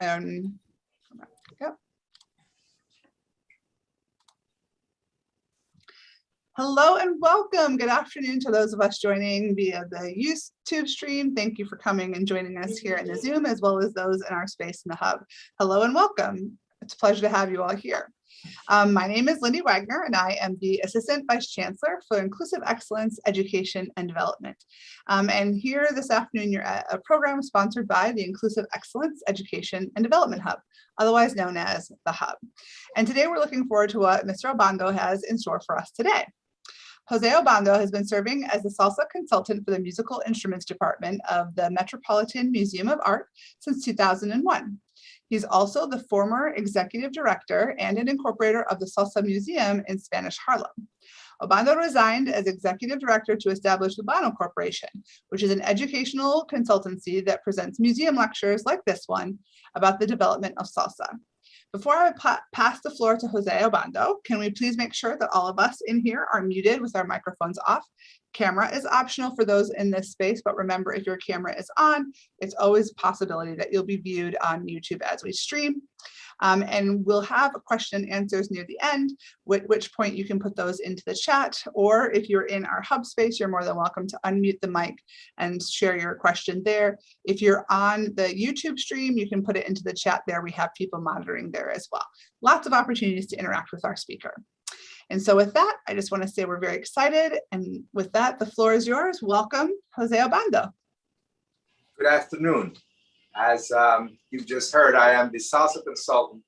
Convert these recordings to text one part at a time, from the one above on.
And yep. Hello and welcome. Good afternoon to those of us joining via the YouTube stream. Thank you for coming and joining us here in the Zoom, as well as those in our space in the hub. Hello and welcome. It's a pleasure to have you all here. My name is Lindy Wagner, and I am the Assistant Vice Chancellor for Inclusive Excellence, Education, and Development. And here this afternoon, you're at a program sponsored by the Inclusive Excellence, Education, and Development Hub, otherwise known as the Hub. And today we're looking forward to what Mr. Obando has in store for us today. Jose Obando has been serving as the salsa consultant for the musical instruments department of the Metropolitan Museum of Art since 2001. He's also the former executive director and an incorporator of the Salsa Museum in Spanish Harlem. Obando resigned as executive director to establish Obando Corporation, which is an educational consultancy that presents museum lectures like this one about the development of salsa. Before I pass the floor to Jose Obando, can we please make sure that all of us in here are muted with our microphones off? Camera is optional for those in this space, but remember, if your camera is on, it's always a possibility that you'll be viewed on YouTube as we stream. And we'll have question and answers near the end, at which point you can put those into the chat, or if you're in our hub space, you're more than welcome to unmute the mic and share your question there. If you're on the YouTube stream, you can put it into the chat there. We have people monitoring there as well. Lots of opportunities to interact with our speaker. And so with that, I just want to say we're very excited. And with that, the floor is yours. Welcome, Jose Obando. Good afternoon. As you've just heard, I am the salsa consultant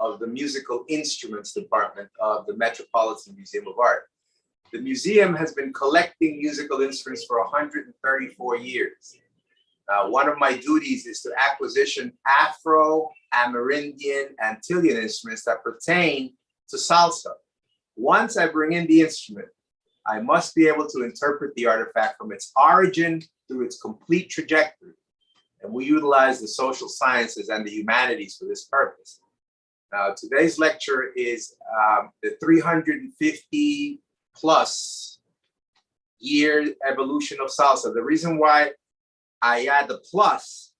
of the Musical Instruments Department of the Metropolitan Museum of Art. The museum has been collecting musical instruments for 134 years. One of my duties is to acquisition Afro, Amerindian, Antillean instruments that pertain to salsa. Once I bring in the instrument, I must be able to interpret the artifact from its origin through its complete trajectory. And we utilize the social sciences and the humanities for this purpose. Now, today's lecture is the 350 plus year evolution of salsa. The reason why I add the plus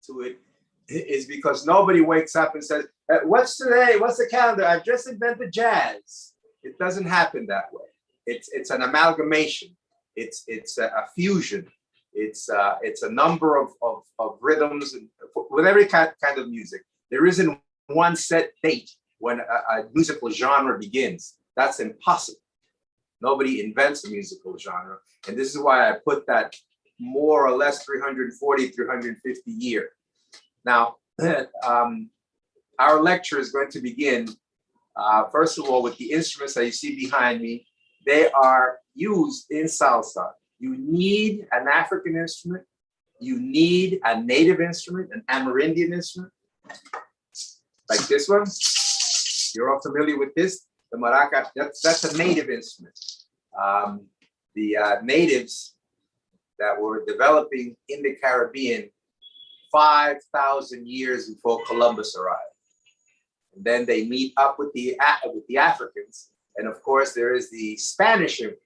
to it is because nobody wakes up and says, what's today? What's the calendar? I've just invented jazz. It doesn't happen that way. It's an amalgamation. It's a fusion. It's a number of rhythms and with every kind of music. There isn't one set date when a musical genre begins. That's impossible. Nobody invents a musical genre. And this is why I put that more or less 340, 350 year. Now, our lecture is going to begin, first of all, with the instruments that you see behind me. They are used in salsa. You need an African instrument. You need a native instrument, an Amerindian instrument, like this one. You're all familiar with this, the maraca. That's a native instrument. The natives that were developing in the Caribbean 5,000 years before Columbus arrived. And then they meet up with the Africans. And of course, there is the Spanish influence.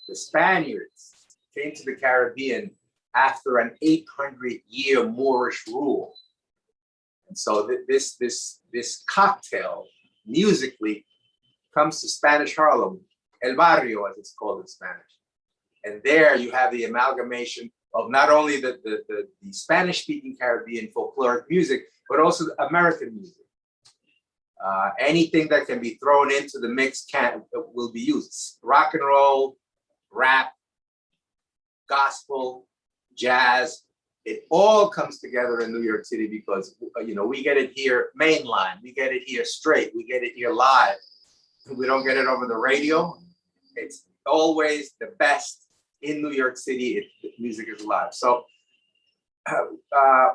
The Spaniards came to the Caribbean after an 800-year Moorish rule. And so this cocktail musically comes to Spanish Harlem, El Barrio, as it's called in Spanish. And there you have the amalgamation of not only the Spanish-speaking Caribbean folkloric music, but also the American music. Anything that can be thrown into the mix will be used. Rock and roll, rap, gospel, jazz, it all comes together in New York City because, you know, we get it here mainline, we get it here straight, we get it here live. We don't get it over the radio. It's always the best in New York City if music is live. So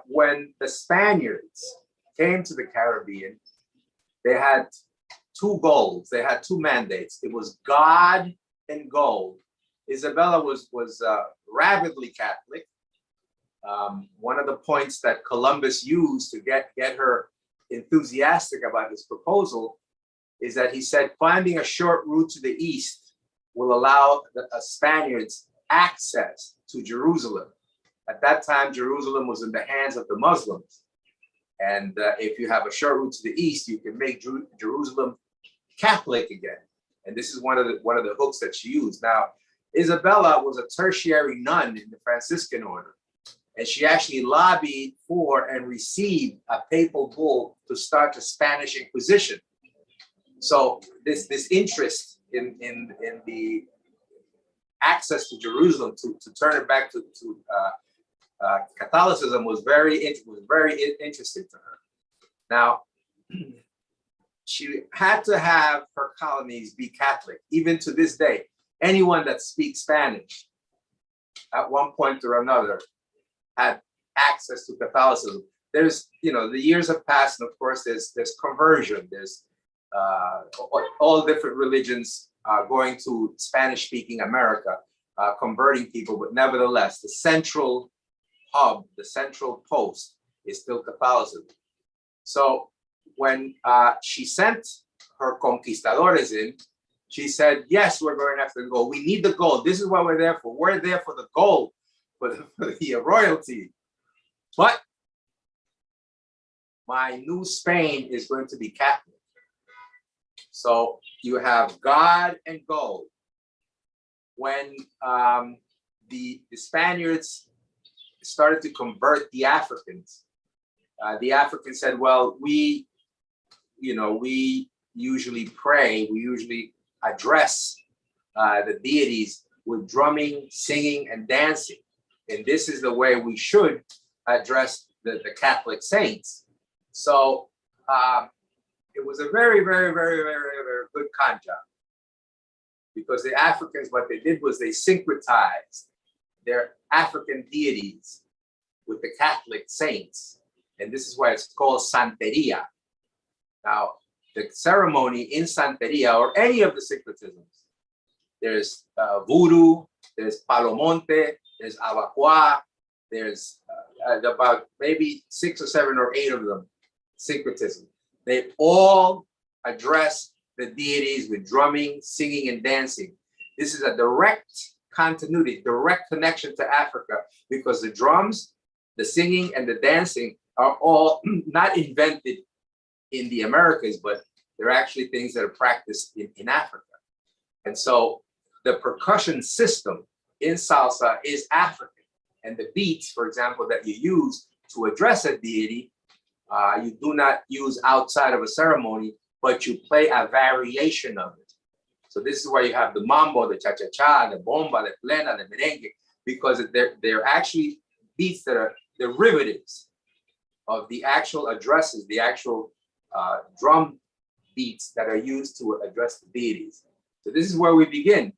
when the Spaniards came to the Caribbean, they had two goals, they had two mandates. It was God and gold. Isabella was rabidly Catholic. One of the points that Columbus used to get her enthusiastic about his proposal is that he said finding a short route to the east will allow the Spaniards access to Jerusalem. At that time, Jerusalem was in the hands of the Muslims. And if you have a short route to the east, you can make Jerusalem Catholic again. And this is one of the hooks that she used. Now, Isabella was a tertiary nun in the Franciscan order, and she actually lobbied for and received a papal bull to start the Spanish Inquisition. So this interest in the access to Jerusalem to turn it back to Catholicism was very interesting to her. Now, she had to have her colonies be Catholic. Even to this day, anyone that speaks Spanish at one point or another had access to Catholicism. There's, the years have passed, and of course, there's conversion. There's all different religions going to Spanish-speaking America, converting people, but nevertheless, the central hub, the central post is still Catholicism. So when she sent her conquistadores in, she said, yes, we're going after the gold. We need the gold. This is what we're there for. We're there for the gold, for the royalty. But my new Spain is going to be Catholic. So you have God and gold. When the Spaniards started to convert the Africans said, well, we usually pray, we usually address the deities with drumming, singing, and dancing. And this is the way we should address the Catholic saints. So it was a very, very, very, very, very good con job. Because the Africans, what they did was they syncretized their African deities with the Catholic saints. And this is why it's called Santeria. Now, the ceremony in Santeria, or any of the syncretisms, there's voodoo, there's palomonte, there's abacua, there's about maybe 6 or 7 or 8 of them, syncretism. They all address the deities with drumming, singing, and dancing. This is a direct continuity, direct connection to Africa, because the drums, the singing, and the dancing are all not invented in the Americas, but they're actually things that are practiced in Africa. And so the percussion system in salsa is African. And the beats, for example, that you use to address a deity, you do not use outside of a ceremony, but you play a variation of it. So this is why you have the mambo, the cha-cha-cha, the bomba, the plena, the merengue, because they're actually beats that are derivatives of the actual addresses, the actual drum beats that are used to address the deities. So this is where we begin.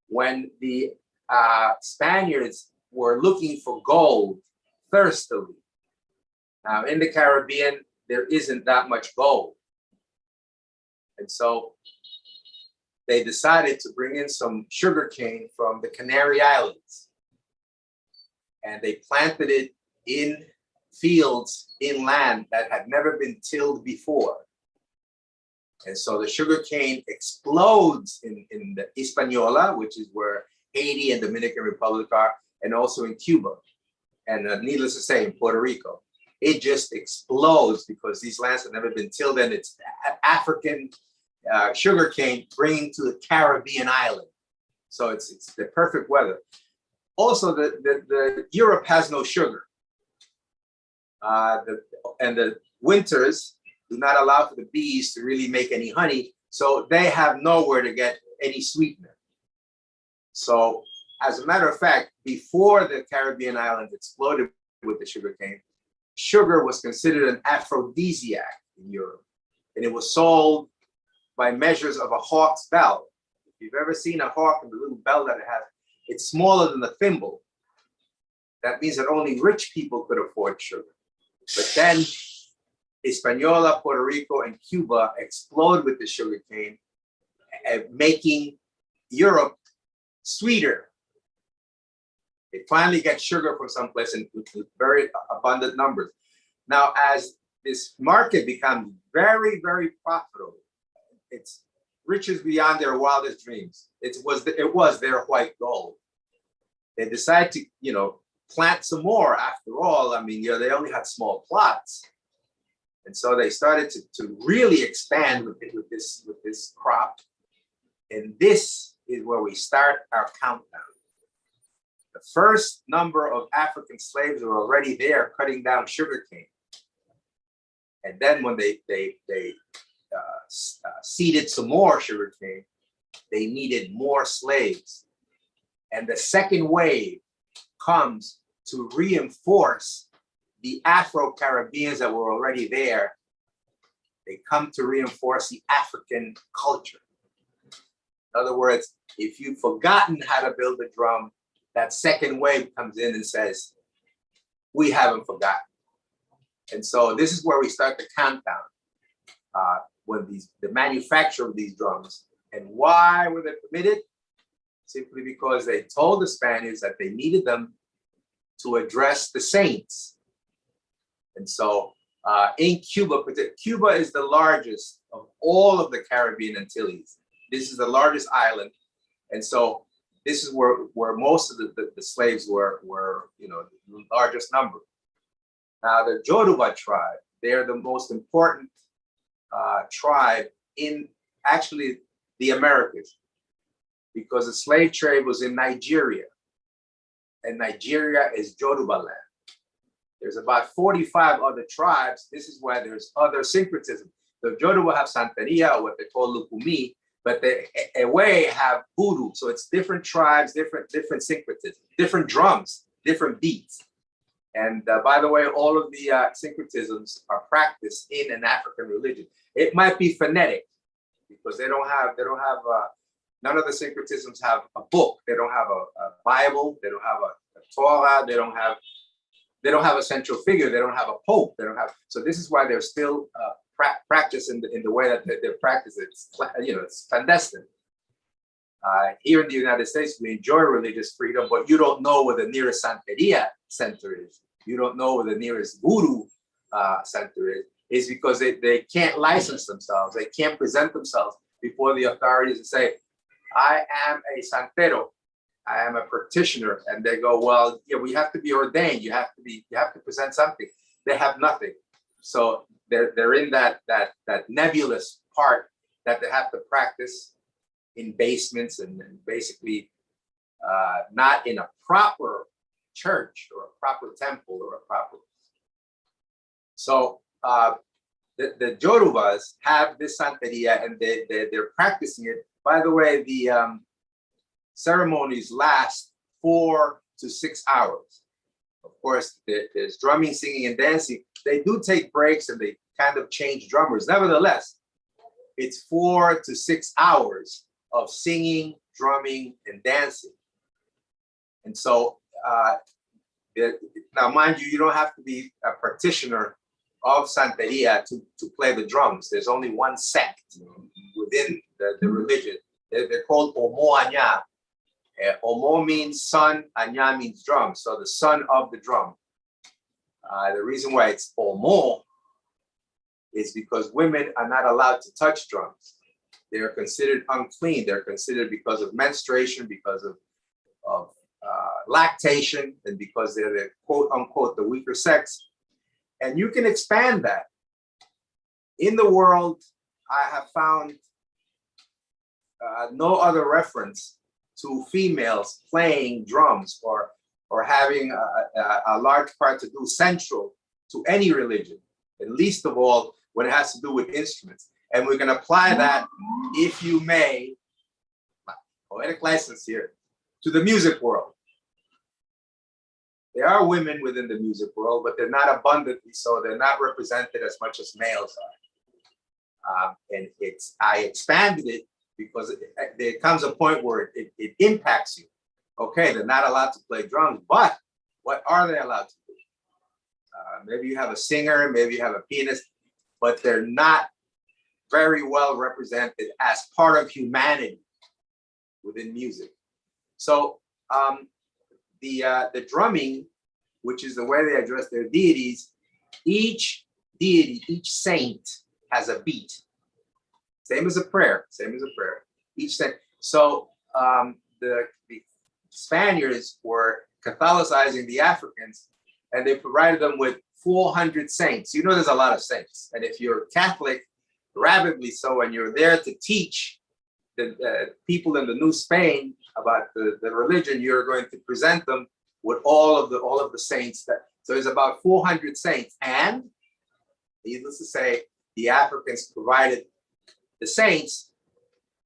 When the Spaniards were looking for gold thirstily, in the Caribbean, there isn't that much gold. And so they decided to bring in some sugarcane from the Canary Islands. And they planted it in fields, in land that had never been tilled before. And so the sugarcane explodes in the Hispaniola, which is where Haiti and Dominican Republic are, and also in Cuba. And needless to say, in Puerto Rico. It just explodes because these lands have never been tilled, and it's African sugarcane bringing to the Caribbean island. So it's the perfect weather. Also, the Europe has no sugar. And the winters do not allow for the bees to really make any honey, so they have nowhere to get any sweetener. So, as a matter of fact, before the Caribbean islands exploded with the sugarcane, sugar was considered an aphrodisiac in Europe, and it was sold by measures of a hawk's bell. If you've ever seen a hawk and the little bell that it has, it's smaller than the thimble. That means that only rich people could afford sugar. But then Hispaniola, Puerto Rico, and Cuba explode with the sugarcane, making Europe sweeter. They finally get sugar from someplace in very abundant numbers. Now, as this market becomes very, very profitable, it's riches beyond their wildest dreams. It was their white gold. They decide to, plant some more. After all, I mean, they only had small plots. And so they started to really expand with this crop. And this is where we start our countdown. The first number of African slaves were already there cutting down sugarcane. And then when they seeded some more sugarcane, they needed more slaves. And the second wave comes to reinforce the Afro-Caribbeans that were already there. They come to reinforce the African culture. In other words, if you've forgotten how to build a drum, that second wave comes in and says, we haven't forgotten. And so this is where we start the countdown. When the manufacture of these drums. And why were they permitted? Simply because they told the Spaniards that they needed them to address the saints. And so in Cuba, Cuba is the largest of all of the Caribbean Antilles. This is the largest island. And so this is where most of the slaves were, the largest number. Now the Yoruba tribe, they're the most important tribe in actually the Americas, because the slave trade was in Nigeria, and Nigeria is Yoruba land. There's about 45 other tribes. This is why there's other syncretism. The Yoruba have Santeria, or what they call Lukumi, but the Ewe have Voodoo. So it's different tribes, different syncretism, different drums, different beats. And by the way, all of the syncretisms are practiced in an African religion. It might be phonetic because they don't have none of the syncretisms have a book. They don't have a Bible. They don't have a Torah. They don't have a central figure. They don't have a pope. They don't have. So this is why they're still practiced in the way that they're practiced. It's clandestine. Here in the United States, we enjoy religious freedom, but you don't know where the nearest Santeria center is. You don't know where the nearest Voodoo center is. It's because they can't license themselves. They can't present themselves before the authorities and say, I am a Santero. I am a practitioner. And they go, well, yeah, we have to be ordained. You have to present something. They have nothing. So they're in that nebulous part that they have to practice in basements and basically not in a proper church or a proper temple or a proper. So the Yorubas have this Santeria and they're practicing it. By the way, the ceremonies last 4 to 6 hours. Of course, there's drumming, singing, and dancing. They do take breaks and they kind of change drummers. Nevertheless, it's 4 to 6 hours of singing, drumming, and dancing. And so, now mind you, you don't have to be a practitioner of Santeria to play the drums. There's only one sect within the religion. They're called Omo Anya. Omo means son, Anya means drum. So the son of the drum. The reason why it's Omo is because women are not allowed to touch drums. They are considered unclean. They're considered because of menstruation, because of lactation, and because they're the quote unquote the weaker sex. And you can expand that. In the world, I have found no other reference to females playing drums or having a large part to do central to any religion, and least of all when it has to do with instruments. And we're going to apply that, if you may, poetic license here, to the music world. There are women within the music world, but they're not abundantly so. They're not represented as much as males are. And I expanded it because there comes a point where it impacts you. Okay, they're not allowed to play drums, but what are they allowed to do? Maybe you have a singer, maybe you have a pianist, but they're not very well represented as part of humanity within music. So the drumming, which is the way they address their deities, each deity, each saint has a beat. Same as a prayer, Each saint. So the Spaniards were Catholicizing the Africans, and they provided them with 400 saints. You know, there's a lot of saints. And if you're Catholic, rabidly so, and you're there to teach the people in the New Spain about the religion, you're going to present them with all of the saints. So there's about 400 saints. And needless to say, the Africans provided the saints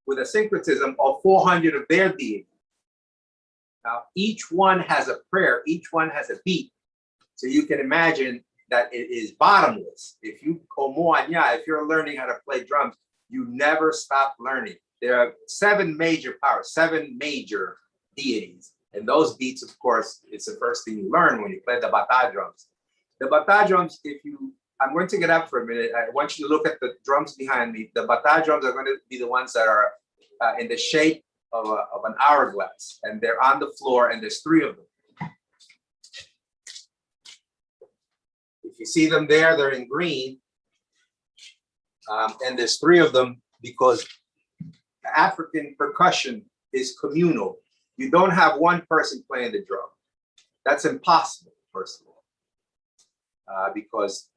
with a syncretism of 400 of their deities. Now, each one has a prayer, each one has a beat. So you can imagine that it is bottomless. If you're learning how to play drums, you never stop learning. There are 7 major powers, 7 major deities. And those beats, of course, it's the first thing you learn when you play the bata drums. The bata drums, I'm going to get up for a minute. I want you to look at the drums behind me. The bata drums are going to be the ones that are in the shape of an hourglass, and they're on the floor, and there's 3 of them. If you see them there, they're in green, and there's 3 of them because African percussion is communal. You don't have one person playing the drum. That's impossible, first of all, because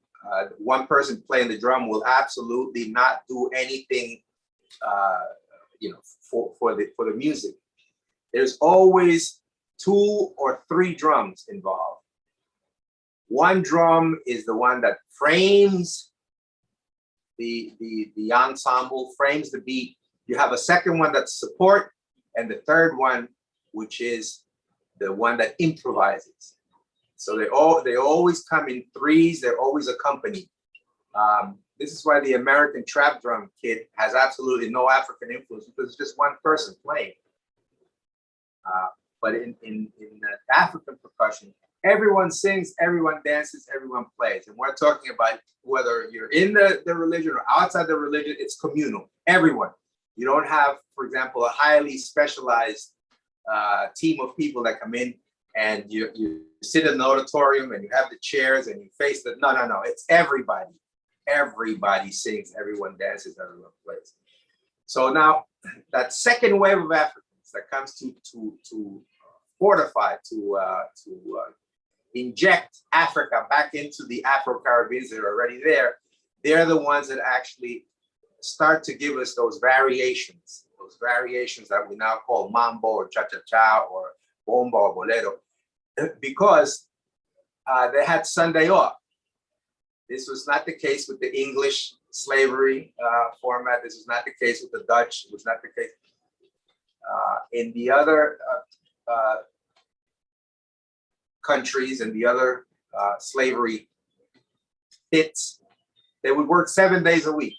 one person playing the drum will absolutely not do anything, for the music. There's always 2 or 3 drums involved. One drum is the one that frames the ensemble, frames the beat. You have a second one that's support, and the third one, which is the one that improvises. So they always come in 3s. They're always accompanied. This is why the American trap drum kit has absolutely no African influence, because it's just one person playing. But in African percussion, everyone sings, everyone dances, everyone plays. And we're talking about whether you're in the religion or outside the religion, it's communal, everyone. You don't have, for example, a highly specialized team of people that come in and you sit in the auditorium and you have the chairs and you face the, no, it's everybody. Everybody sings, everyone dances, everyone plays. So now that second wave of Africans that comes to fortify, to inject Africa back into the Afro-Caribbeans that are already there, they're the ones that actually start to give us those variations that we now call mambo or cha-cha-cha or bomba or bolero, because they had Sunday off. This was not the case with the English slavery format. This was not the case with the Dutch. It was not the case in the other countries and the other slavery pits. They would work 7 days a week.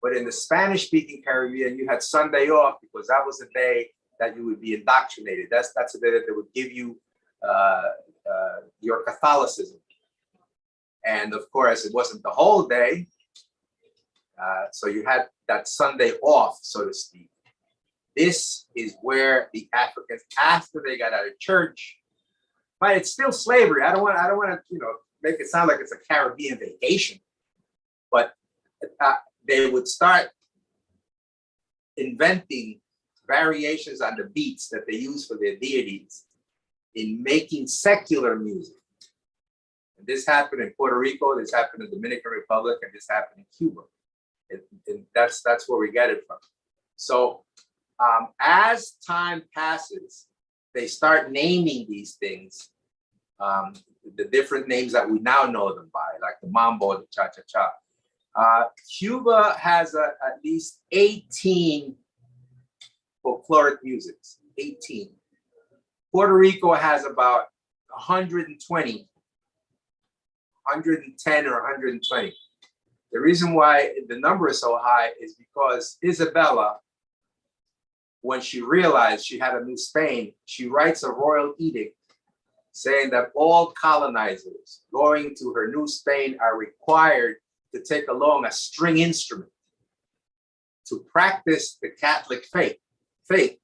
But in the Spanish-speaking Caribbean, you had Sunday off because that was the day that you would be indoctrinated. That's the day that they would give you your Catholicism. And of course, it wasn't the whole day. So you had that Sunday off, so to speak. This is where the Africans, after they got out of church, but it's still slavery. I don't want to, make it sound like it's a Caribbean vacation. But they would start inventing variations on the beats that they use for their deities in making secular music. And this happened in Puerto Rico, this happened in the Dominican Republic, and this happened in Cuba. And that's where we get it from. So as time passes, they start naming these things, the different names that we now know them by, like the mambo, the cha-cha-cha. Cuba has at least 18 folkloric musics, 18. Puerto Rico has about 120, 110 or 120. The reason why the number is so high is because Isabella, when she realized she had a New Spain, she writes a royal edict saying that all colonizers going to her New Spain are required to take along a string instrument to practice the Catholic faith,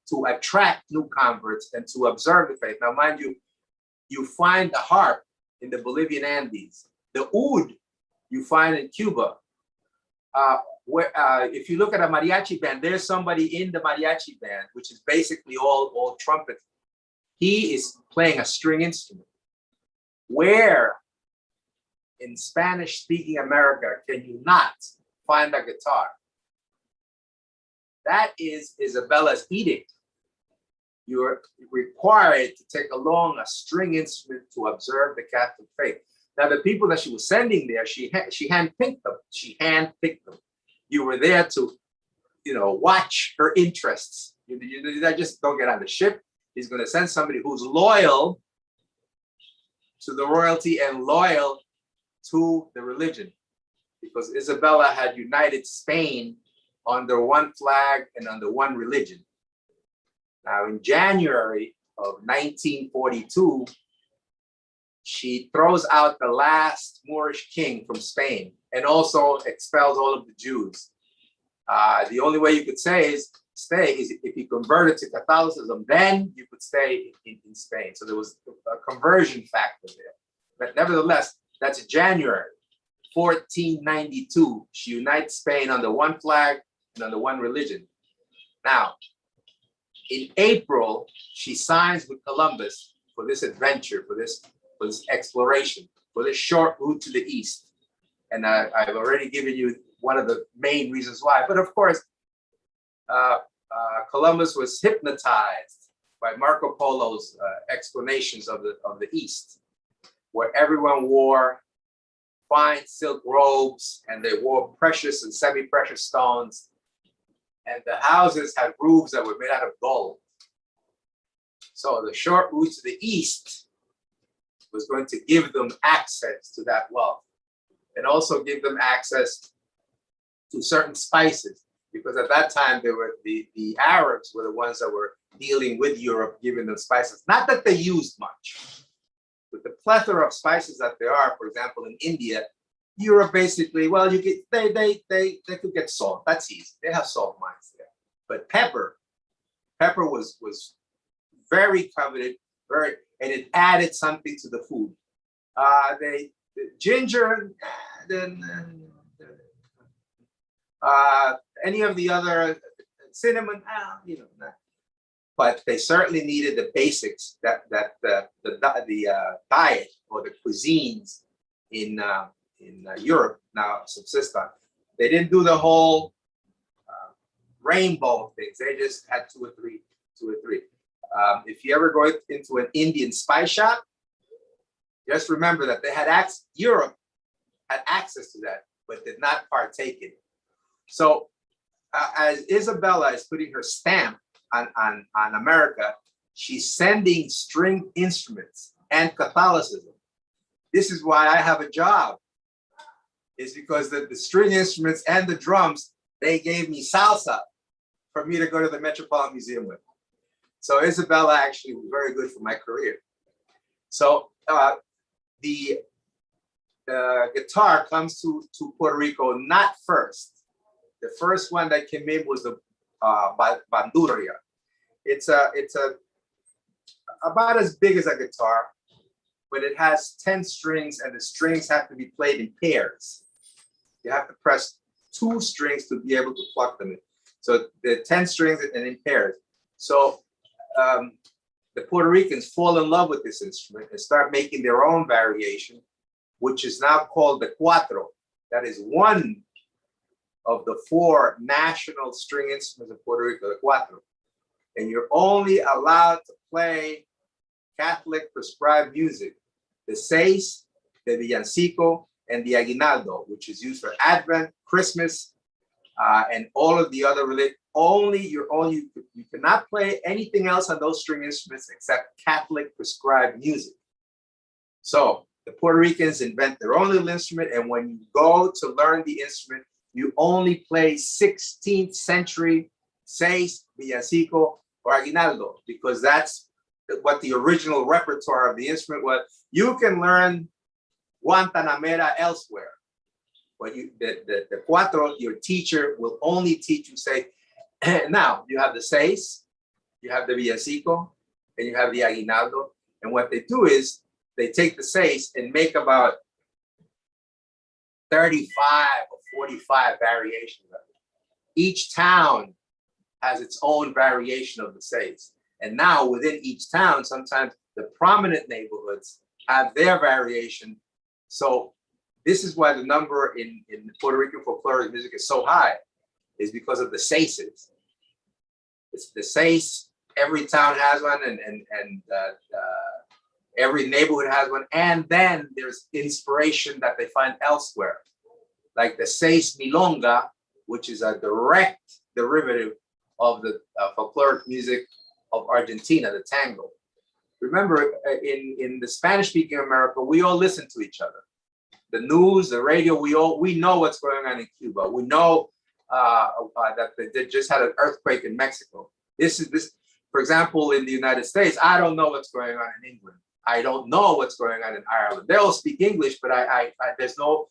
to attract new converts and to observe the faith. Now, mind you, you find the harp in the Bolivian Andes, the oud you find in Cuba. If you look at a mariachi band, there's somebody in the mariachi band, which is basically all trumpet. he is playing a string instrument. Where in Spanish-speaking America can you not find a guitar? That is Isabella's edict. You're required to take along a string instrument to observe the Catholic faith. Now, the people that she was sending there, she handpicked them. She handpicked them. You were there to, watch her interests. You just don't get on the ship. He's going to send somebody who's loyal to the royalty and loyal to the religion, because Isabella had united Spain under one flag and under one religion. Now, in January of 1942, she throws out the last Moorish king from Spain and also expels all of the Jews. The only way you could stay is if you converted to Catholicism, then you could stay in Spain. So there was a conversion factor there. But nevertheless, that's January 1492. She unites Spain under one flag and under one religion. Now, in April, she signs with Columbus for this adventure, for this exploration, for this short route to the east. And I've already given you one of the main reasons why. But of course, Columbus was hypnotized by Marco Polo's explanations of the East, where everyone wore fine silk robes and they wore precious and semi-precious stones. And the houses had roofs that were made out of gold. So the short route to the east was going to give them access to that wealth and also give them access to certain spices, because at that time they were the Arabs were the ones that were dealing with Europe, giving them spices. Not that they used much, but the plethora of spices that there are, for example, in India, Europe basically, well, they could get salt. That's easy. They have salt mines there. But pepper was very coveted, and it added something to the food. Ginger, any of the other cinnamon, but they certainly needed the basics that the diet or the cuisines in Europe now subsist on. They didn't do the whole rainbow things. They just had two or three. If you ever go into an Indian spice shop, just remember that Europe had access to that, but did not partake in it. So as Isabella is putting her stamp on America, she's sending string instruments and Catholicism. This is why I have a job. Is because the string instruments and the drums, they gave me salsa for me to go to the Metropolitan Museum with. So Isabella actually was very good for my career. So the guitar comes to Puerto Rico not first. The first one that came in was the bandurria. It's about as big as a guitar, but it has 10 strings, and the strings have to be played in pairs. You have to press 2 strings to be able to pluck them in. So the 10 strings and in pairs. So the Puerto Ricans fall in love with this instrument and start making their own variation, which is now called the Cuatro. That is one of the 4 national string instruments of Puerto Rico, the Cuatro. And you're only allowed to play Catholic prescribed music, the seis, the villancico, and the aguinaldo, which is used for Advent, Christmas, and all of the other religions. You cannot play anything else on those string instruments except Catholic prescribed music. So the Puerto Ricans invent their own little instrument, and when you go to learn the instrument, you only play 16th century seis, villancico, or aguinaldo, because that's what the original repertoire of the instrument was. You can learn Guantanamera elsewhere, but the Cuatro, your teacher will only teach you, say, now you have the seis, you have the villancico, and you have the aguinaldo. And what they do is they take the seis and make about 35 or 45 variations of it. Each town has its own variation of the seis. And now within each town, sometimes the prominent neighborhoods have their variation. So this is why the number in Puerto Rican folkloric music is so high, is because of the seises. It's the seis, every town has one, and every neighborhood has one. And then there's inspiration that they find elsewhere, like the seis milonga, which is a direct derivative of the folkloric music of Argentina, the tango. Remember, in the Spanish-speaking America, we all listen to each other. The news, the radio, we know what's going on in Cuba. We know that they just had an earthquake in Mexico. This, for example, in the United States, I don't know what's going on in England. I don't know what's going on in Ireland. They all speak English, but there's no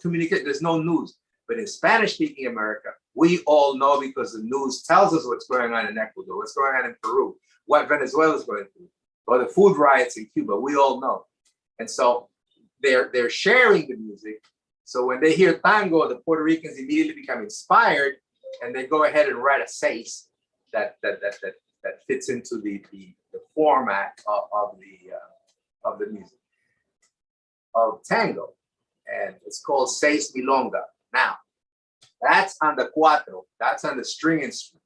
communication, there's no news. But in Spanish-speaking America, we all know because the news tells us what's going on in Ecuador, what's going on in Peru, what Venezuela is going through, or the food riots in Cuba. We all know, and so they're sharing the music. So when they hear tango, the Puerto Ricans immediately become inspired, and they go ahead and write a seis that fits into the format of the music of tango, and it's called seis milonga. Now, that's on the cuatro, that's on the string instrument.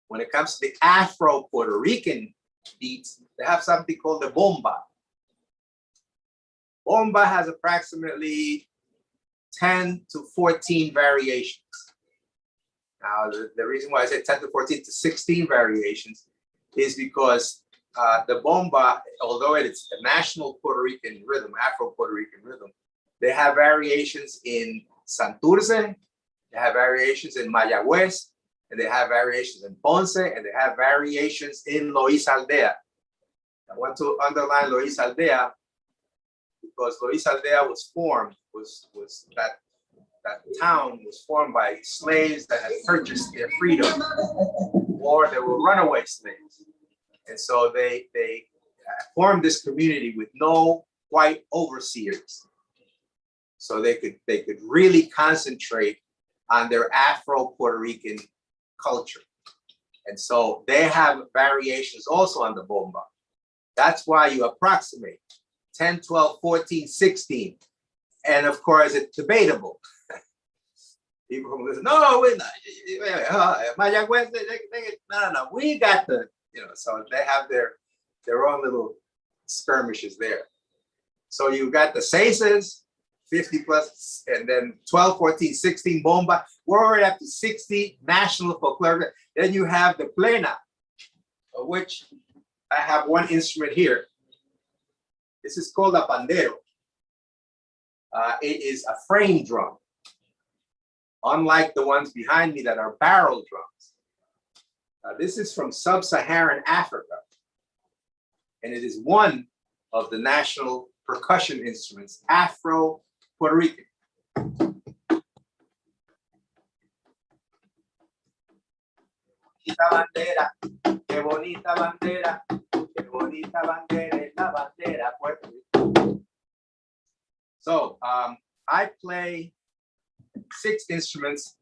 When it comes to the Afro Puerto Rican beats, they have something called the bomba. Bomba has approximately 10 to 14 variations. Now, the reason why I say 10 to 14 to 16 variations is because the bomba, although it's a national Puerto Rican rhythm, Afro Puerto Rican rhythm, they have variations in Santurce, they have variations in Mayagüez, and they have variations in Ponce, and they have variations in Loíza Aldea. I want to underline Loíza Aldea because Loíza Aldea was formed, that town was formed by slaves that had purchased their freedom, or they were runaway slaves. And so they formed this community with no white overseers. So they could really concentrate on their Afro Puerto Rican culture. And so they have variations also on the bomba. That's why you approximate 10, 12, 14, 16. And of course, it's debatable. People who listen, no, we're not. Mayagüez, no, we got the, so they have their own little skirmishes there. So you got the seises, 50 plus, and then 12, 14, 16 bomba. We're already up to 60 national folklore. Then you have the plena, of which I have one instrument here. This is called a pandero. It is a frame drum, unlike the ones behind me that are barrel drums. This is from sub-Saharan Africa, and it is one of the national percussion instruments, Afro Puerto Rican. Bandera, qué bonita bandera, qué bonita bandera, es la bandera Puerto Rico. So I play 6 instruments,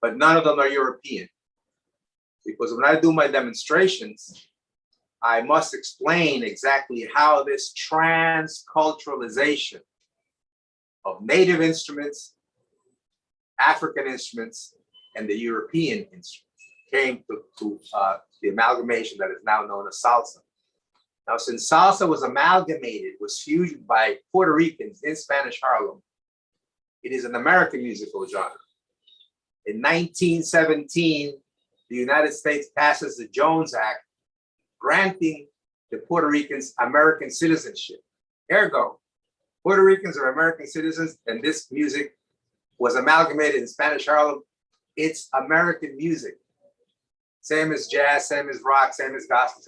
but none of them are European. Because when I do my demonstrations, I must explain exactly how this transculturalization of native instruments, African instruments, and the European instruments came to the amalgamation that is now known as salsa. Now, since salsa was amalgamated, was fused by Puerto Ricans in Spanish Harlem, it is an American musical genre. In 1917, the United States passes the Jones Act, granting the Puerto Ricans American citizenship. Ergo, Puerto Ricans are American citizens, and this music was amalgamated in Spanish Harlem. It's American music. Same as jazz, same as rock, same as gospel,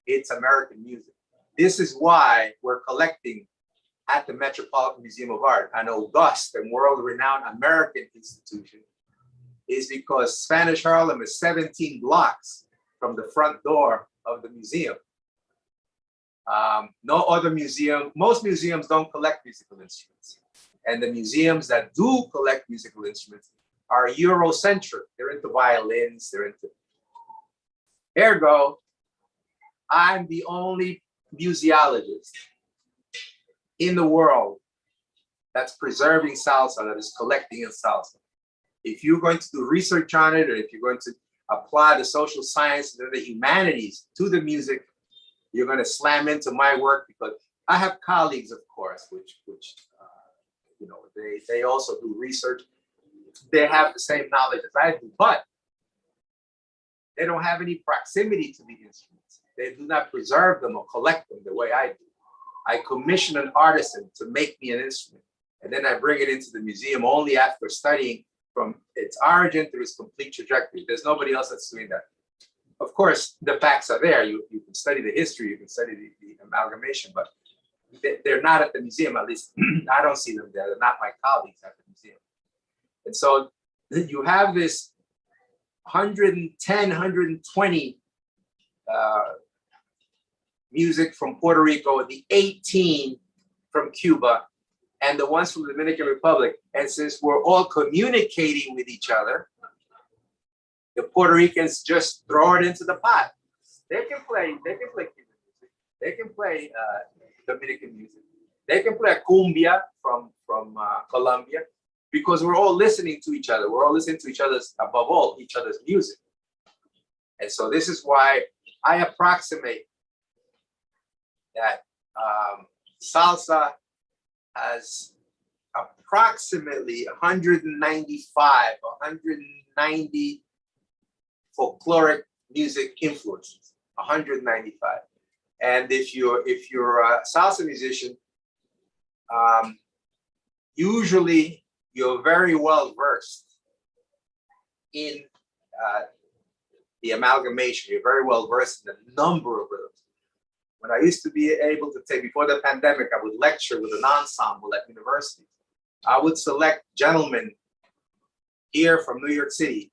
it's American music. This is why we're collecting at the Metropolitan Museum of Art, an august and world-renowned American institution, is because Spanish Harlem is 17 blocks from the front door of the museum. No other museum, most museums don't collect musical instruments. And the museums that do collect musical instruments are Eurocentric. They're into violins, they're into Ergo, I'm the only museologist in the world that's preserving salsa, that is collecting in salsa. If you're going to do research on it, or if you're going to apply the social sciences and the humanities to the music, you're going to slam into my work, because I have colleagues, of course, which you know, they also do research. They have the same knowledge as I do, but they don't have any proximity to the instruments. They do not preserve them or collect them the way I do. I commission an artisan to make me an instrument, and then I bring it into the museum only after studying from its origin through its complete trajectory. There's nobody else that's doing that. Of course, the facts are there. You can study the history, you can study the amalgamation, but they're not at the museum. At least I don't see them there. They're not my colleagues at the museum. And so you have this 110, 120 music from Puerto Rico, the 18 from Cuba, and the ones from the Dominican Republic. And since we're all communicating with each other, the Puerto Ricans just throw it into the pot. They can play Cuban music. They can play Dominican music. They can play cumbia from Colombia, because we're all listening to each other. We're all listening to each other's, above all, each other's music. And so this is why I approximate that salsa has approximately 195, 190 folkloric music influences, 195. And if you're a salsa musician, usually you're very well versed in the amalgamation. You're very well versed in the number of rhythms. When I used to be able to take, before the pandemic, I would lecture with an ensemble at university. I would select gentlemen here from New York City,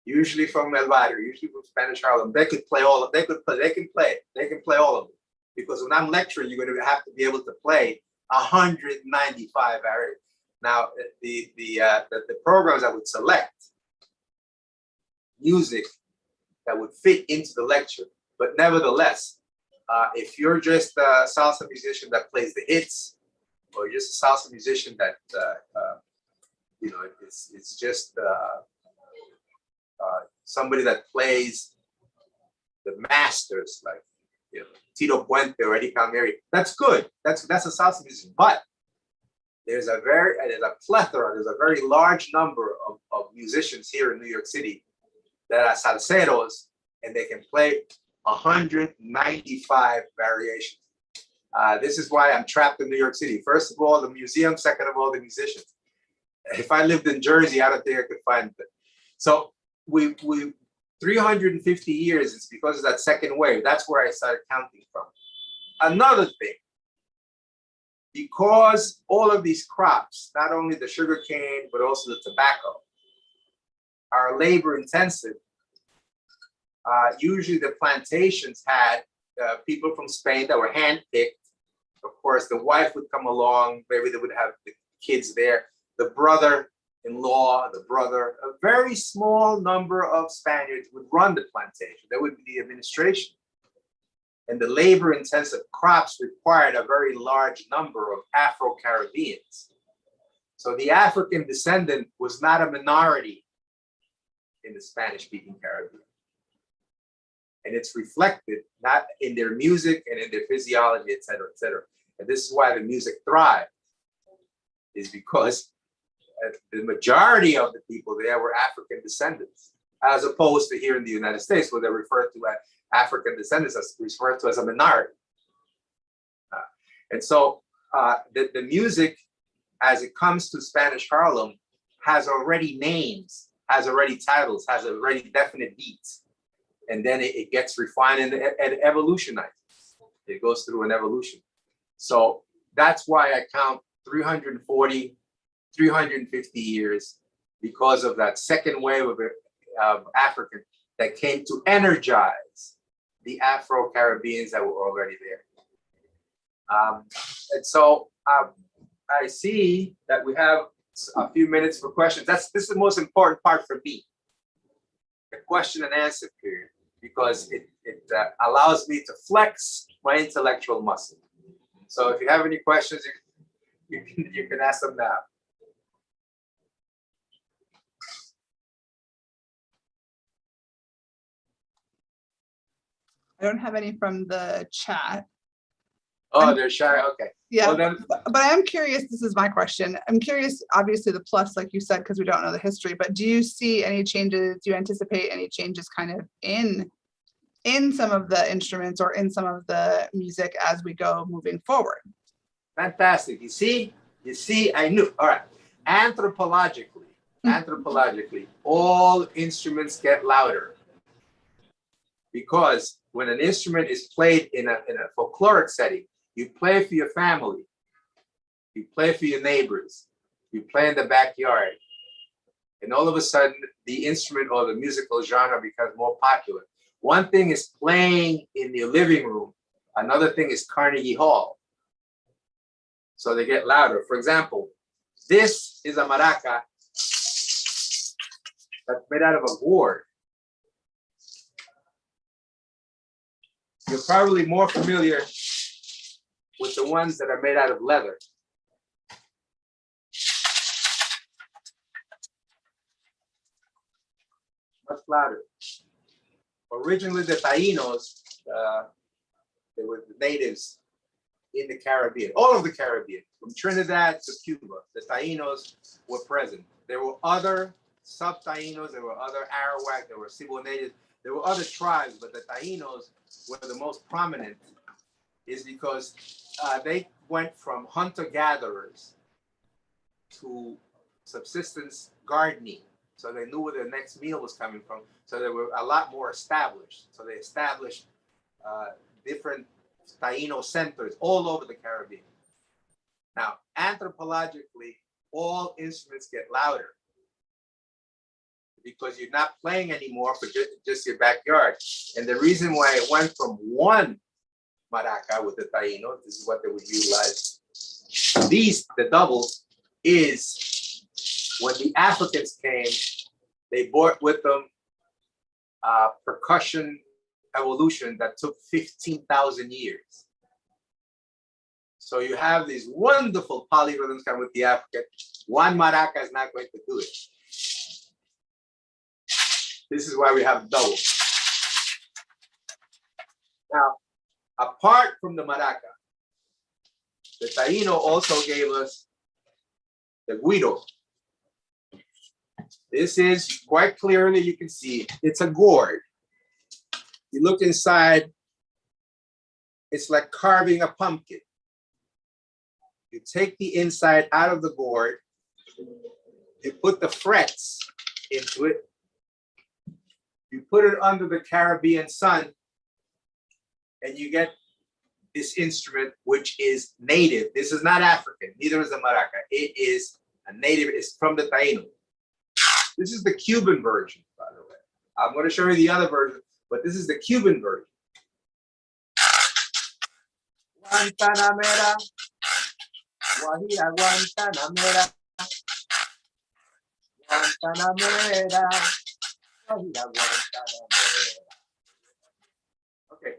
usually from El Barrio, usually from Spanish Harlem. They could play all of, they can play all of them. Because when I'm lecturing, you're going to have to be able to play 195 variations. Now, the programs I would select, music that would fit into the lecture, but nevertheless, if you're just a salsa musician that plays the hits, or just a salsa musician that you know, it's just somebody that plays the masters, like, you know, Tito Puente or Eddie Palmieri, that's good. That's a salsa musician. But there's a plethora, there's a very large number of musicians here in New York City that are salseros, and they can play 195 variations. This is why I'm trapped in New York City. First of all, the museum. Second of all, the musicians. If I lived in Jersey, I don't think I could find them. So we 350 years, it's because of that second wave. That's where I started counting from. Another thing, because all of these crops, not only the sugar cane, but also the tobacco, are labor intensive, usually the plantations had people from Spain that were handpicked. Of course, the wife would come along, maybe they would have the kids there, the brother-in-law, a very small number of Spaniards would run the plantation. That would be the administration. And the labor-intensive crops required a very large number of Afro-Caribbeans. So the African descendant was not a minority in the Spanish-speaking Caribbean. And it's reflected not in their music and in their physiology, et cetera, et cetera. And this is why the music thrived, is because the majority of the people there were African descendants, as opposed to here in the United States, where they're referred to as African descendants, as referred to as a minority. And so the music, as it comes to Spanish Harlem, has already names, has already titles, has already definite beats. And then it gets refined and evolutionized. It goes through an evolution. So that's why I count 340, 350 years, because of that second wave of African that came to energize the Afro-Caribbeans that were already there. And so I see that we have a few minutes for questions. This is the most important part for me, the question and answer period. because it allows me to flex my intellectual muscle. So if you have any questions, you can ask them now. I don't have any from the chat. Oh, they're shy. Okay. Yeah, Well, then, but I am curious, this is my question. I'm curious, obviously the plus, like you said, because we don't know the history, but do you see any changes? Do you anticipate any changes kind of in some of the instruments or in some of the music as we go moving forward? fantastic. You see, I knew. All right. Anthropologically, all instruments get louder because when an instrument is played in a folkloric setting, you play for your family, you play for your neighbors, you play in the backyard, and all of a sudden the instrument or the musical genre becomes more popular. One thing is playing in your living room, another thing is Carnegie Hall. So they get louder. For example, this is a maraca that's made out of a gourd. You're probably more familiar with the ones that are made out of leather. Much louder. Originally, the Taínos, they were the natives in the Caribbean, all of the Caribbean, from Trinidad to Cuba. The Taínos were present. There were other sub-Taínos, there were other Arawak, there were Cebu natives, there were other tribes, but the Taínos were the most prominent, is because they went from hunter-gatherers to subsistence gardening. So they knew where their next meal was coming from. So they were a lot more established. So they established different Taino centers all over the Caribbean. Now, anthropologically, all instruments get louder because you're not playing anymore for just your backyard. And the reason why it went from one maraca with the Taino, this is what they would utilize, the doubles, is when the Africans came, they brought with them percussion evolution that took 15,000 years. So you have these wonderful polyrhythms come with the African. One maraca is not going to do it. This is why we have double. Now, apart from the maraca, the Taino also gave us the guiro. This is quite clearly, you can see, it's a gourd. You look inside, it's like carving a pumpkin. You take the inside out of the gourd, you put the frets into it, you put it under the Caribbean sun, and you get this instrument, which is native. This is not African, neither is the maraca. It is a native, it's from the Taino. This is the Cuban version, by the way. I'm going to show you the other version, but this is the Cuban version. Guantanamera, Guajira, Guantanamera, Guantanamera, Guajira, Guantanamera. Okay,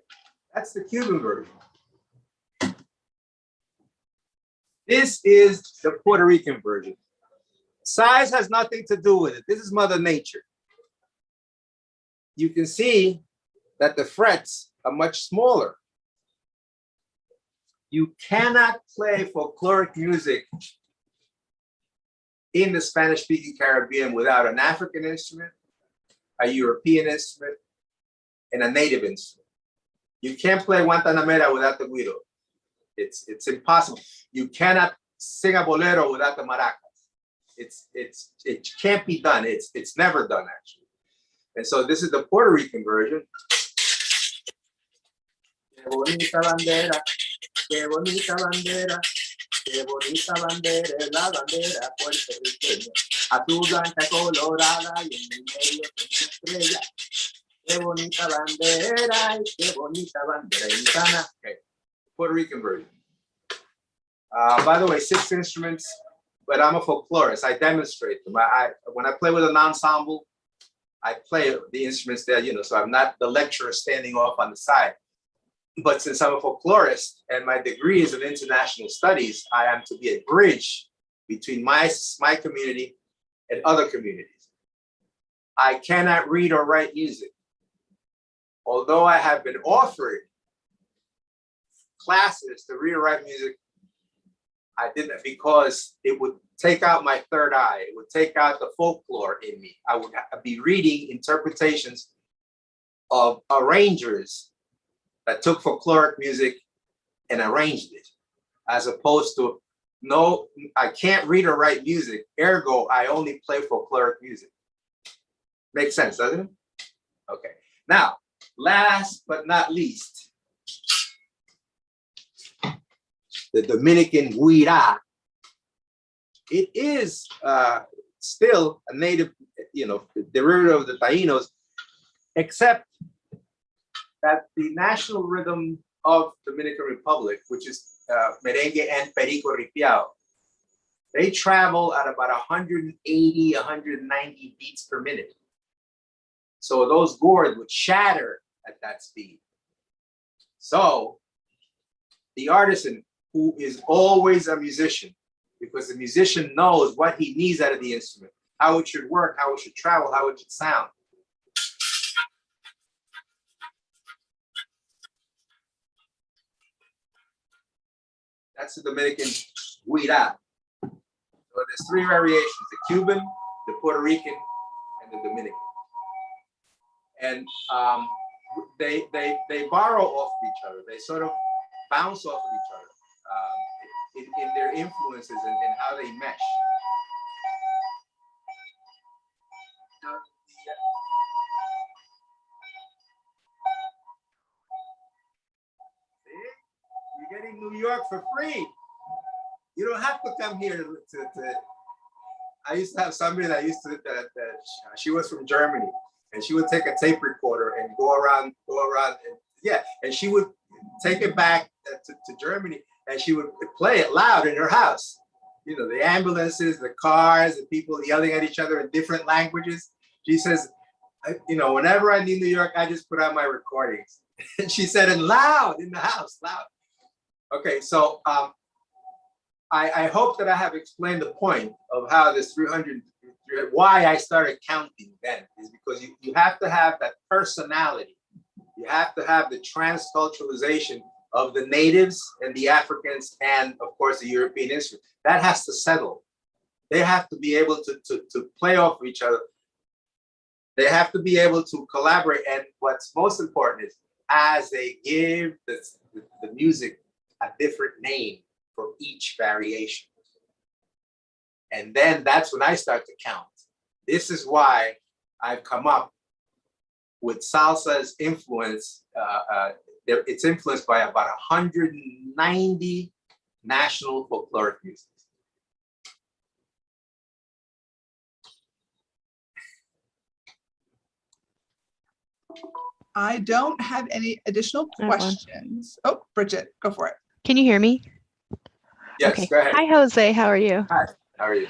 that's the Cuban version. This is the Puerto Rican version. Size has nothing to do with it. This is Mother Nature. You can see that the frets are much smaller. You cannot play folkloric music in the Spanish-speaking Caribbean without an African instrument, a European instrument, and a native instrument. You can't play Guantanamera without the guiro. It's impossible. You cannot sing a bolero without the maracas. It can't be done. It's never done, actually. And so this is the Puerto Rican version. Qué bonita bandera, qué bonita bandera, qué bonita bandera es la bandera puertorriqueña. Azul, blanca, colorada y en el medio tiene una estrella. Qué bonita bandera y qué bonita bandera gitana. Okay, Puerto Rican version. By the way, 6 instruments, but I'm a folklorist. I demonstrate them. When I play with an ensemble, I play the instruments there, so I'm not the lecturer standing off on the side. But since I'm a folklorist and my degree is in international studies, I am to be a bridge between my community and other communities. I cannot read or write music. Although I have been offered classes to read or write music, I didn't, because it would take out my third eye. It would take out the folklore in me. I would be reading interpretations of arrangers that took folkloric music and arranged it, as opposed to, no, I can't read or write music, ergo, I only play folkloric music. Makes sense, doesn't it? Okay. Now, last but not least, the Dominican Guira. It is still a native, derivative of the Taínos, except that the national rhythm of Dominican Republic, which is merengue and perico ripiao, they travel at about 180, 190 beats per minute. So those gourds would shatter at that speed. So the artisan, who is always a musician, because the musician knows what he needs out of the instrument, how it should work, how it should travel, how it should sound. That's the Dominican Guira. So there's three variations: the Cuban, the Puerto Rican, and the Dominican. And they borrow off of each other. They sort of bounce off of each other in their influences and how they mesh. See? You're getting New York for free. You don't have to come here to I used to have somebody that used to, she was from Germany, and she would take a tape recorder and go around, and she would take it back to Germany, and she would play it loud in her house. The ambulances, the cars, the people yelling at each other in different languages. She says, whenever I'm in New York, I just put on my recordings. And she said, and loud in the house, loud. Okay, so I hope that I have explained the point of how this 300, why I started counting then, is because you have to have that personality. You have to have the transculturalization of the natives and the Africans and, of course, the European instrument. That has to settle. They have to be able to play off of each other. They have to be able to collaborate. And what's most important is, as they give the music a different name for each variation. And then that's when I start to count. This is why I've come up with salsa's influence. It's influenced by about 190 national folkloric music. I don't have any additional questions. Oh, Bridget, go for it. Can you hear me? Yes, okay. Go ahead. Hi, Jose. How are you? Hi, how are you?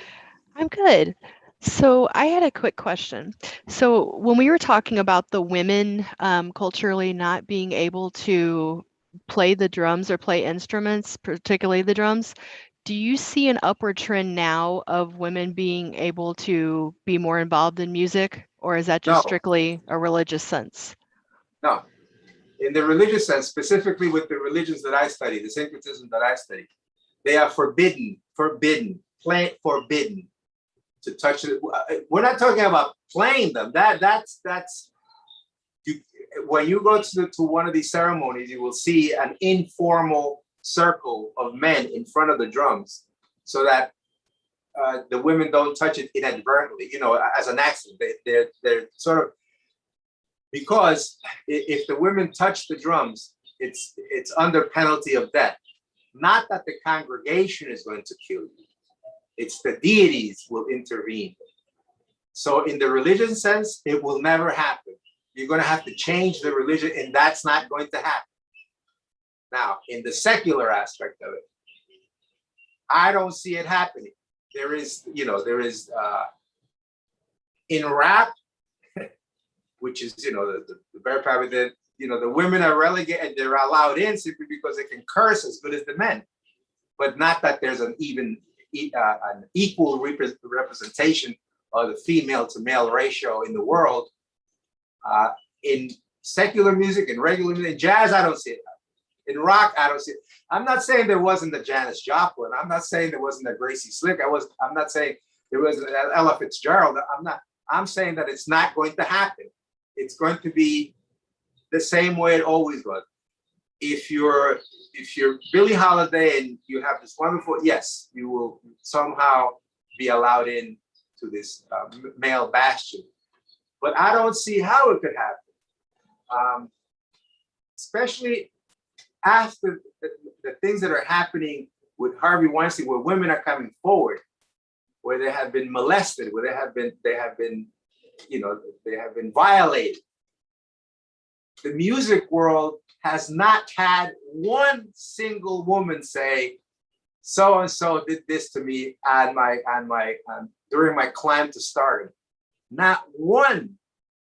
I'm good. So I had a quick question. So when we were talking about the women culturally not being able to play the drums or play instruments, particularly the drums, do you see an upward trend now of women being able to be more involved in music, or is that just strictly a religious sense? No. In the religious sense, specifically with the religions that I study, the syncretism that I study, they are forbidden to touch it. We're not talking about playing them. That's when you go to one of these ceremonies, you will see an informal circle of men in front of the drums, so that the women don't touch it inadvertently, as an accident. They're sort of, because if the women touch the drums, it's under penalty of death. Not that the congregation is going to kill you. It's the deities will intervene. So in the religious sense, it will never happen. You're going to have to change the religion, and that's not going to happen. Now, in the secular aspect of it, I don't see it happening. There is in rap, which is, the very private, that, the women are relegated, they're allowed in simply because they can curse as good as the men, but not that there's an equal representation of the female to male ratio in the world. In secular music, in regular music, in jazz, I don't see it. In rock, I don't see it. I'm not saying there wasn't a Janis Joplin. I'm not saying there wasn't a Gracie Slick. I'm not saying there wasn't an Ella Fitzgerald. I'm saying that it's not going to happen. It's going to be the same way it always was. If you're Billie Holiday and you have this wonderful, yes, you will somehow be allowed in to this male bastion. But I don't see how it could happen, especially after the things that are happening with Harvey Weinstein, where women are coming forward, where they have been molested, where they have been violated. The music world has not had one single woman say, so and so did this to me during my climb to stardom. Not one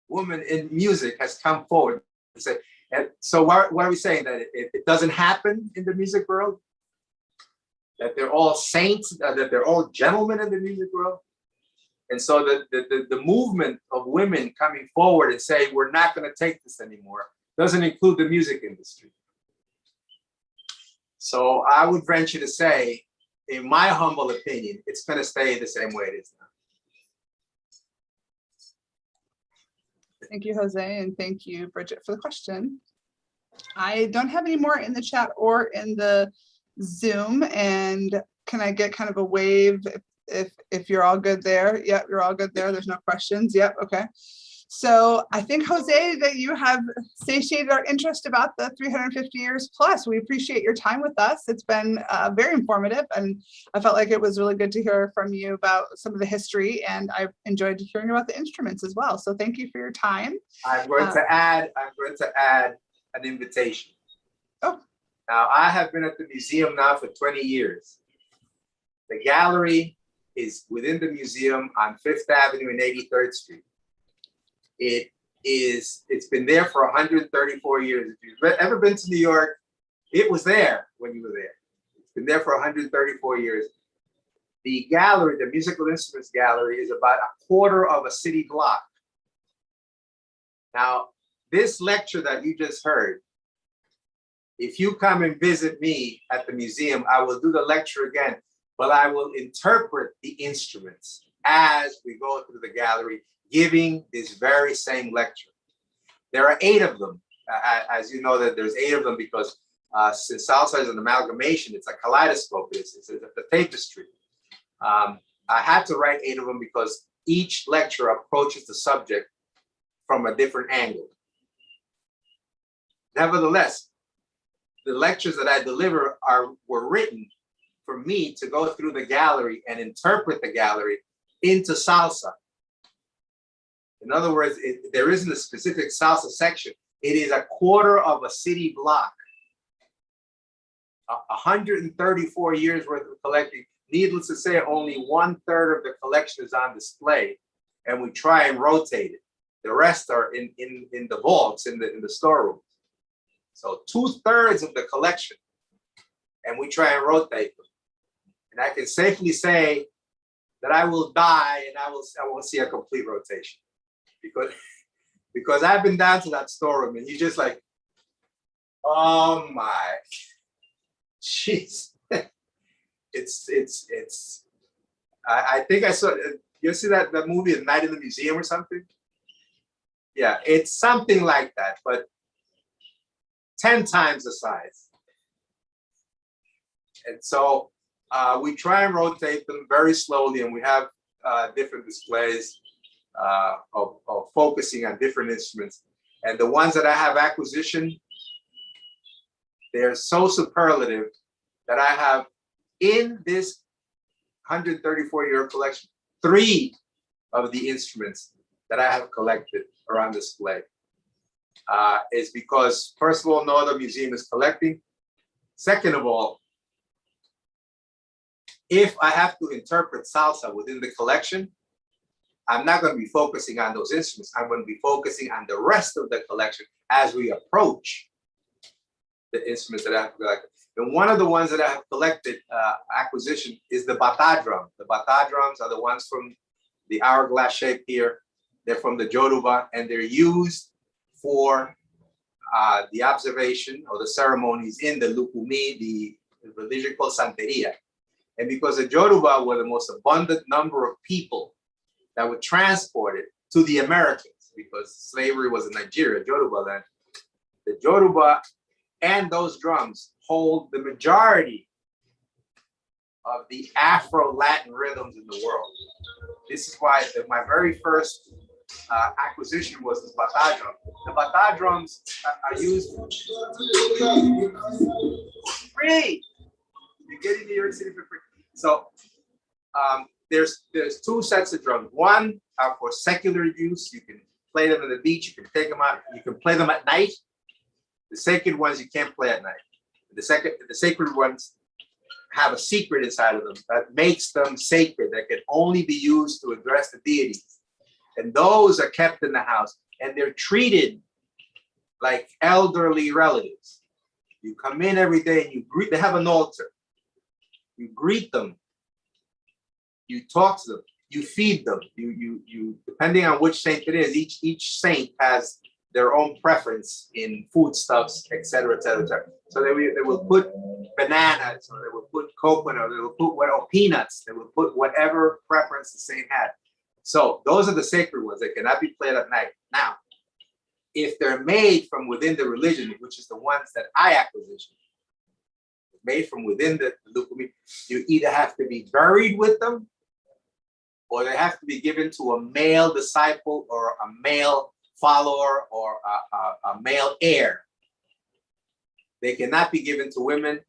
woman in music has come forward and said. And so what are we saying? That it doesn't happen in the music world? That they're all saints? That they're all gentlemen in the music world? And so the movement of women coming forward and saying, we're not going to take this anymore, doesn't include the music industry. So I would venture to say, in my humble opinion, it's going to stay the same way it is now. Thank you, Jose, and thank you, Bridget, for the question. I don't have any more in the chat or in the Zoom, and can I get kind of a wave if you're all good there? Yep, you're all good there. There's no questions. Yep, okay. So I think, Jose, that you have satiated our interest about the 350 years plus. We appreciate your time with us. It's been very informative, and I felt like it was really good to hear from you about some of the history, and I enjoyed hearing about the instruments as well. So thank you for your time. I'm going to add an invitation. Oh. Now, I have been at the museum now for 20 years. The gallery is within the museum on 5th Avenue and 83rd Street. It's been there for 134 years. If you've ever been to New York, it was there when you were there. It's been there for 134 years. The gallery, the musical instruments gallery, is about a quarter of a city block. Now, this lecture that you just heard, if you come and visit me at the museum, I will do the lecture again, but I will interpret the instruments as we go through the gallery, giving this very same lecture. There are 8 of them. As you know, that there's 8 of them because since salsa is an amalgamation, it's a kaleidoscope, it's a tapestry. I had to write 8 of them because each lecture approaches the subject from a different angle. Nevertheless, the lectures that I deliver were written for me to go through the gallery and interpret the gallery into salsa. In other words, there isn't a specific salsa section. It is a quarter of a city block. 134 years worth of collecting. Needless to say, only 1/3 of the collection is on display, and we try and rotate it. The rest are in the vaults, in the storeroom. So 2/3 of the collection, and we try and rotate them. And I can safely say that I will die, and I won't see a complete rotation. Because I've been down to that storeroom and you're just like, oh my, jeez. I think I saw, you see that movie, A Night in the Museum or something? Yeah, it's something like that, but 10 times the size. And so we try and rotate them very slowly, and we have different displays of focusing on different instruments. And the ones that I have acquisition, they're so superlative that I have in this 134-year collection, 3 of the instruments that I have collected are on display. Is because, first of all, no other museum is collecting. Second of all, if I have to interpret salsa within the collection, I'm not going to be focusing on those instruments. I'm going to be focusing on the rest of the collection as we approach the instruments that I have collected. And one of the ones that I have collected, acquisition, is the bata drum. The bata drums are the ones from the hourglass shape here. They're from the Yoruba, and they're used for the observation or the ceremonies in the Lukumi, the religion called Santeria. And because the Yoruba were the most abundant number of people that were transported to the Americas, because slavery was in Nigeria, Yoruba land, the Yoruba and those drums hold the majority of the Afro-Latin rhythms in the world. This is why my very first acquisition was this bata drum. The bata drums are used free. You get in New York City for free. So there's two sets of drums. One are for secular use. You can play them on the beach. You can take them out. You can play them at night. The sacred ones you can't play at night. The sacred ones have a secret inside of them that makes them sacred, that can only be used to address the deities. And those are kept in the house, and they're treated like elderly relatives. You come in every day and you greet, they have an altar. You greet them, you talk to them, you feed them. You depending on which saint it is, each saint has their own preference in foodstuffs, et cetera, et cetera, et cetera. So they will put bananas, or they will put coconut, or they will put or peanuts. They will put whatever preference the saint had. So those are the sacred ones. They cannot be played at night. Now, if they're made from within the religion, which is the ones that I acquisition, made from within the Lukumi, you either have to be buried with them, or they have to be given to a male disciple or a male follower or a male heir. They cannot be given to women,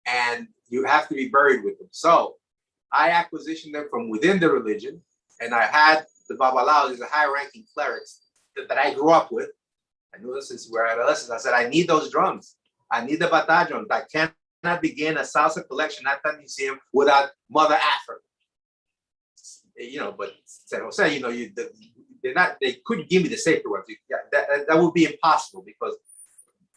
and you have to be buried with them. So I acquisitioned them from within the religion, and I had the Babalaos, the high-ranking clerics that I grew up with. I knew this since we were adolescents. I said, I need those drums. I need the bata drums. I cannot begin a salsa collection at the museum without Mother Africa. You know, but San Jose, you know, they couldn't give me the sacred ones. Yeah, that would be impossible, because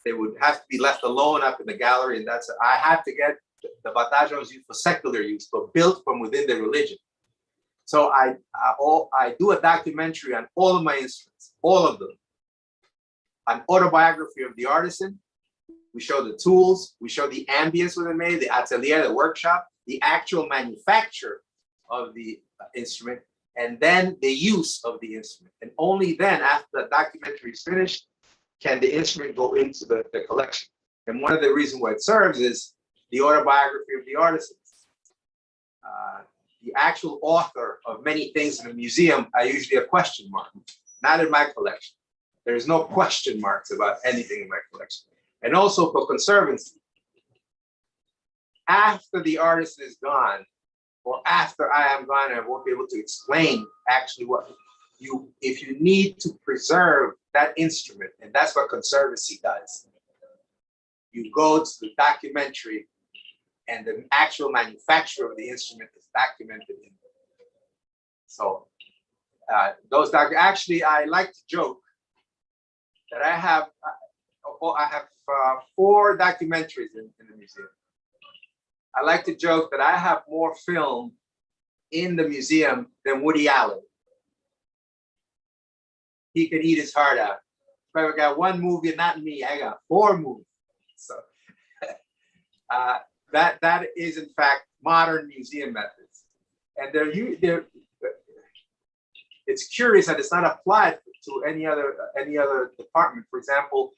they would have to be left alone up in the gallery, and I have to get the bata drums used for secular use, but built from within the religion. So I do a documentary on all of my instruments, all of them, an autobiography of the artisan. We show the tools, we show the ambience where they're made, the atelier, the workshop, the actual manufacture of the instrument, and then the use of the instrument. And only then, after the documentary is finished, can the instrument go into the collection. And one of the reasons why it serves is the autobiography of the artisans. The actual author of many things in a museum are usually a question mark, not in my collection. There's no question marks about anything in my collection. And also for conservancy, after the artist is gone, or after I am gone, I won't be able to explain actually what if you need to preserve that instrument, and that's what conservancy does. You go to the documentary, and the actual manufacture of the instrument is documented in there. So actually, I like to joke that I have 4 documentaries in the museum. I like to joke that I have more film in the museum than Woody Allen. He could eat his heart out. If I ever got one movie, not me, I got 4 movies. So that is in fact modern museum methods, and it's curious that it's not applied to any other department. For example,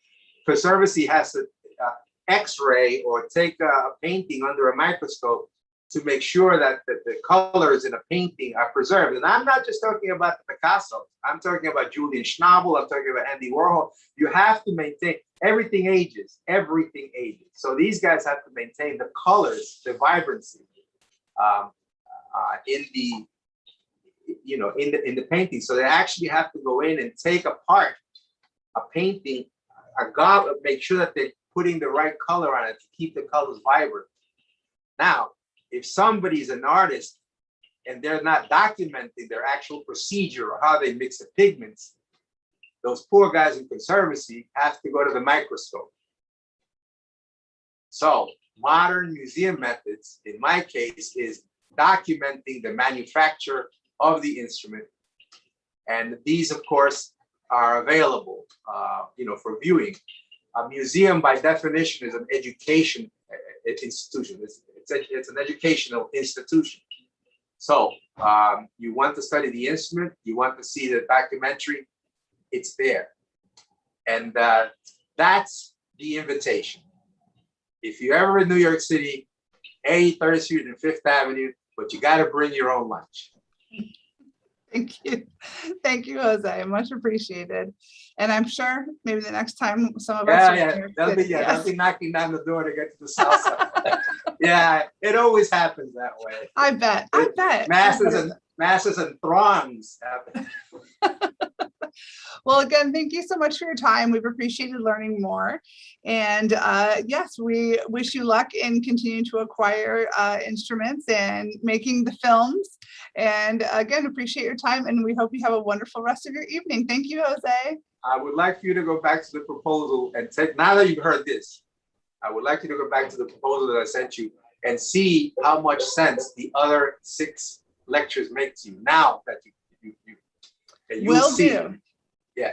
conservancy has to X-ray or take a painting under a microscope to make sure that the colors in a painting are preserved. And I'm not just talking about Picasso. I'm talking about Julian Schnabel. I'm talking about Andy Warhol. You have to maintain, everything ages. Everything ages. So these guys have to maintain the colors, the vibrancy in the painting. So they actually have to go in and take apart a painting, make sure that they're putting the right color on it to keep the colors vibrant. Now, if somebody's an artist and they're not documenting their actual procedure or how they mix the pigments, those poor guys in conservancy have to go to the microscope. So modern museum methods, in my case, is documenting the manufacture of the instrument. And these, of course, are available, for viewing. A museum, by definition, is an education institution. It's an educational institution. So you want to study the instrument, you want to see the documentary, it's there. And that's the invitation. If you're ever in New York City, 83rd Street and 5th Avenue, but you got to bring your own lunch. Thank you. Thank you, Jose. Much appreciated. And I'm sure maybe the next time some of us are in New York they'll City, they'll be knocking down the door to get to the salsa. Yeah, it always happens that way. I bet. Masses and throngs happen. Well, again, thank you so much for your time. We've appreciated learning more. And yes, we wish you luck in continuing to acquire instruments and making the films. And again, appreciate your time. And we hope you have a wonderful rest of your evening. Thank you, Jose. I would like for you to go back to the proposal and take, now that you've heard this, I would like you to go back to the proposal that I sent you and see how much sense the other 6 lectures make to you now that you'll Will see. do.